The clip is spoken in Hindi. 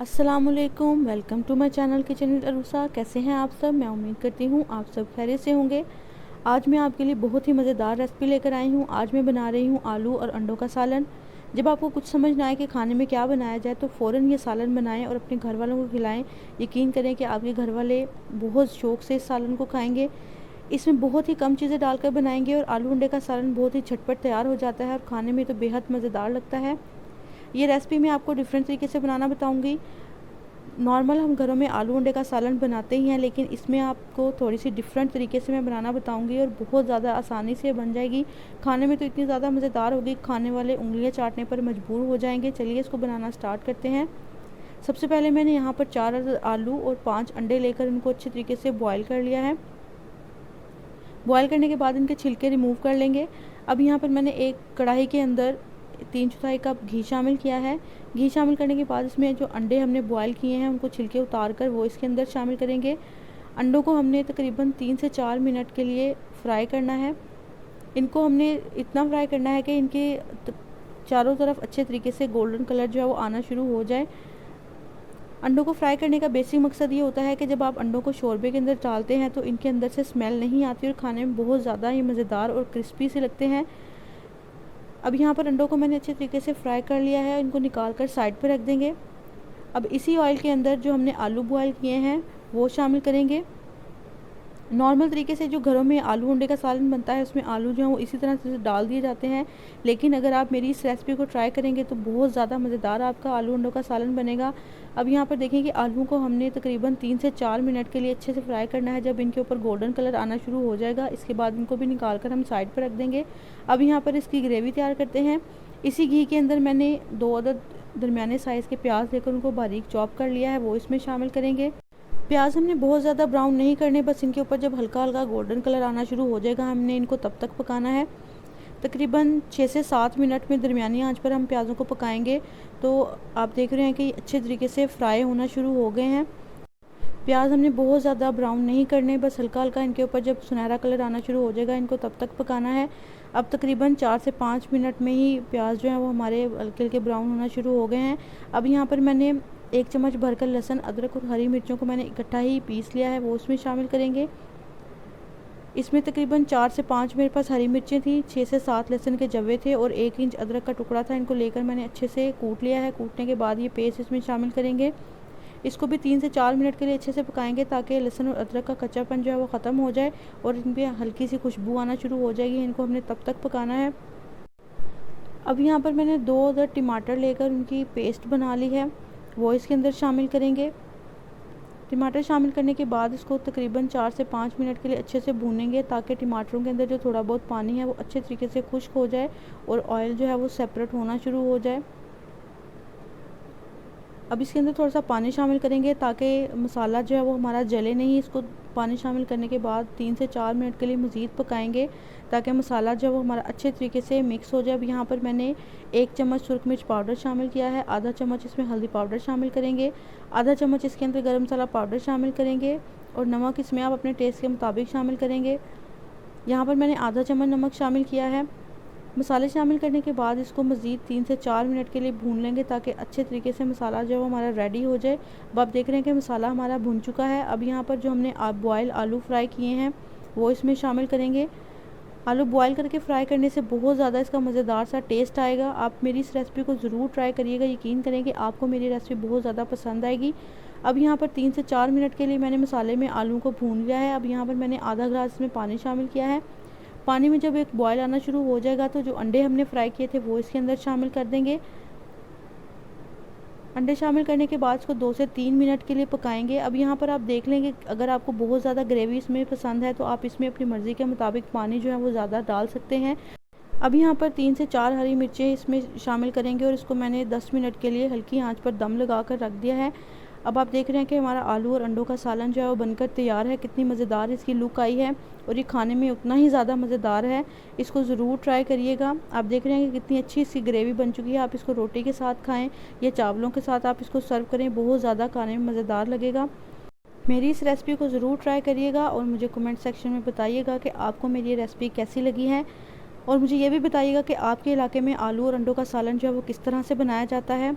अस्सलाम वालेकुम, welcome to my channel kitchen with Arusa. कैसे हैं आप सब? मैं उम्मीद करती हूँ आप सब खैरियत से होंगे। आज मैं आपके लिए बहुत ही मज़ेदार रेसिपी लेकर आई हूँ। आज मैं बना रही हूँ आलू और अंडों का सालन। जब आपको कुछ समझ ना आए कि खाने में क्या बनाया जाए तो फ़ौरन ये सालन बनाएं और अपने घर वालों को खिलाएं। यकीन करें कि आपके घर वाले बहुत शौक़ से इस सालन को खाएँगे। इसमें बहुत ही कम चीज़ें डालकर बनाएंगे और आलू अंडे का सालन बहुत ही झटपट तैयार हो जाता है और खाने में तो बेहद मज़ेदार लगता है। ये रेसिपी मैं आपको डिफरेंट तरीके से बनाना बताऊंगी। नॉर्मल हम घरों में आलू अंडे का सालन बनाते ही हैं, लेकिन इसमें आपको थोड़ी सी डिफरेंट तरीके से मैं बनाना बताऊंगी और बहुत ज़्यादा आसानी से बन जाएगी। खाने में तो इतनी ज़्यादा मज़ेदार होगी, खाने वाले उंगलियां चाटने पर मजबूर हो जाएंगे। चलिए इसको बनाना स्टार्ट करते हैं। सबसे पहले मैंने यहाँ पर 4 आलू और 5 अंडे लेकर उनको अच्छे तरीके से बॉयल कर लिया है। बॉयल करने के बाद इनके छिलके रिमूव कर लेंगे। अब यहाँ पर मैंने एक कढ़ाई के अंदर 3/4 कप घी शामिल किया है। घी शामिल करने के बाद इसमें जो अंडे हमने बॉयल किए हैं उनको छिलके उतार कर वो इसके अंदर शामिल करेंगे। अंडों को हमने तकरीबन 3 से 4 मिनट के लिए फ्राई करना है। इनको हमने इतना फ्राई करना है कि इनके चारों तरफ अच्छे तरीके से गोल्डन कलर जो है वो आना शुरू हो जाए। अंडों को फ्राई करने का बेसिक मकसद ये होता है कि जब आप अंडों को शोरबे के अंदर डालते हैं तो इनके अंदर से स्मेल नहीं आती और खाने में बहुत ज़्यादा ही मज़ेदार और क्रिस्पी से लगते हैं। अब यहाँ पर अंडों को मैंने अच्छे तरीके से फ्राई कर लिया है, इनको निकाल कर साइड पर रख देंगे। अब इसी ऑयल के अंदर जो हमने आलू बॉयल किए हैं वो शामिल करेंगे। नॉर्मल तरीके से जो घरों में आलू अंडे का सालन बनता है उसमें आलू जो है वो इसी तरह से डाल दिए जाते हैं, लेकिन अगर आप मेरी इस रेसिपी को ट्राई करेंगे तो बहुत ज़्यादा मज़ेदार आपका आलू अंडों का सालन बनेगा। अब यहाँ पर देखें कि आलू को हमने तकरीबन 3 से 4 मिनट के लिए अच्छे से फ्राई करना है। जब इनके ऊपर गोल्डन कलर आना शुरू हो जाएगा इसके बाद इनको भी निकाल कर हम साइड पर रख देंगे। अब यहाँ पर इसकी ग्रेवी तैयार करते हैं। इसी घी के अंदर मैंने 2 अदद दरमियाने साइज़ के प्याज लेकर उनको बारीक चॉप कर लिया है, वो इसमें शामिल करेंगे। प्याज हमने बहुत ज़्यादा ब्राउन नहीं करने, बस इनके ऊपर जब हल्का हल्का गोल्डन कलर आना शुरू हो जाएगा हमने इनको तब तक पकाना है। तकरीबन 6 से 7 मिनट में दरमियानी आंच पर हम प्याज़ों को पकाएंगे। तो आप देख रहे हैं कि अच्छे तरीके से फ्राई होना शुरू हो गए हैं। प्याज हमने बहुत ज़्यादा ब्राउन नहीं करने, बस हल्का हल्का इनके ऊपर जब सुनहरा कलर आना शुरू हो जाएगा इनको तब तक पकाना है। अब तकरीबन 4 से 5 मिनट में ही प्याज जो है वो हमारे हल्के हल्के ब्राउन होना शुरू हो गए हैं। अब यहाँ पर मैंने 1 चम्मच भरकर लहसुन, अदरक और हरी मिर्चों को मैंने इकट्ठा ही पीस लिया है, वो उसमें शामिल करेंगे। इसमें तकरीबन 4 से 5 मेरे पास हरी मिर्चें थी, 6 से 7 लहसुन के जवे थे और 1 इंच अदरक का टुकड़ा था। इनको लेकर मैंने अच्छे से कूट लिया है। कूटने के बाद ये पेस्ट इसमें शामिल करेंगे। इसको भी 3 से 4 मिनट के लिए अच्छे से पकाएंगे ताकि लहसुन और अदरक का कच्चापन जो है वो ख़त्म हो जाए और इन पर हल्की सी खुशबू आना शुरू हो जाएगी। इनको हमने तब तक पकाना है। अब यहाँ पर मैंने 2 अदद टमाटर लेकर उनकी पेस्ट बना ली है, वो इसके अंदर शामिल करेंगे। टमाटर शामिल करने के बाद इसको तकरीबन 4 से 5 मिनट के लिए अच्छे से भूनेंगे ताकि टमाटरों के अंदर जो थोड़ा बहुत पानी है वो अच्छे तरीके से खुश्क हो जाए और ऑयल जो है वो सेपरेट होना शुरू हो जाए। अब इसके अंदर थोड़ा सा पानी शामिल करेंगे ताकि मसाला जो है वो हमारा जले नहीं। इसको पानी शामिल करने के बाद 3 से 4 मिनट के लिए मज़ीद पकाएंगे ताकि मसाला जो है वो हमारा अच्छे तरीके से मिक्स हो जाए। अब यहाँ पर मैंने 1 चम्मच सुरख मिर्च पाउडर शामिल किया है, आधा चम्मच इसमें हल्दी पाउडर शामिल करेंगे, आधा चम्मच इसके अंदर गरम मसाला पाउडर शामिल करेंगे और नमक इसमें आप अपने टेस्ट के मुताबिक शामिल करेंगे। यहाँ पर मैंने आधा चम्मच नमक शामिल किया है। मसाले शामिल करने के बाद इसको मज़ीद 3 से 4 मिनट के लिए भून लेंगे ताकि अच्छे तरीके से मसाला जो है हमारा रेडी हो जाए। अब आप देख रहे हैं कि मसाला हमारा भुन चुका है। अब यहाँ पर जो हमने बॉयल आलू फ्राई किए हैं वो इसमें शामिल करेंगे। आलू बॉयल करके फ्राई करने से बहुत ज़्यादा इसका मज़ेदार सा टेस्ट आएगा। आप मेरी इस रेसिपी को ज़रूर ट्राई करिएगा, यकीन करें कि आपको मेरी रेसिपी बहुत ज़्यादा पसंद आएगी। अब यहाँ पर 3 से 4 मिनट के लिए मैंने मसाले में आलू को भून लिया है। अब यहाँ पर मैंने आधा ग्लास में पानी शामिल किया है। पानी में जब एक बॉयल आना शुरू हो जाएगा तो जो अंडे हमने फ्राई किए थे वो इसके अंदर शामिल कर देंगे। अंडे शामिल करने के बाद इसको 2 से 3 मिनट के लिए पकाएंगे। अब यहाँ पर आप देख लेंगे अगर आपको बहुत ज़्यादा ग्रेवी इसमें पसंद है तो आप इसमें अपनी मर्ज़ी के मुताबिक पानी जो है वो ज़्यादा डाल सकते हैं। अब यहाँ पर 3 से 4 हरी मिर्चें इसमें शामिल करेंगे और इसको मैंने 10 मिनट के लिए हल्की आंच पर दम लगा कर रख दिया है। अब आप देख रहे हैं कि हमारा आलू और अंडों का सालन जो है वो बनकर तैयार है। कितनी मज़ेदार इसकी लुक आई है और ये खाने में उतना ही ज़्यादा मज़ेदार है। इसको ज़रूर ट्राई करिएगा। आप देख रहे हैं कि कितनी अच्छी इसकी ग्रेवी बन चुकी है। आप इसको रोटी के साथ खाएं या चावलों के साथ आप इसको सर्व करें, बहुत ज़्यादा खाने में मज़ेदार लगेगा। मेरी इस रेसिपी को ज़रूर ट्राई करिएगा और मुझे कमेंट सेक्शन में बताइएगा कि आपको मेरी ये रेसिपी कैसी लगी है और मुझे ये भी बताइएगा कि आपके इलाके में आलू और अंडों का सालन जो है वो किस तरह से बनाया जाता है।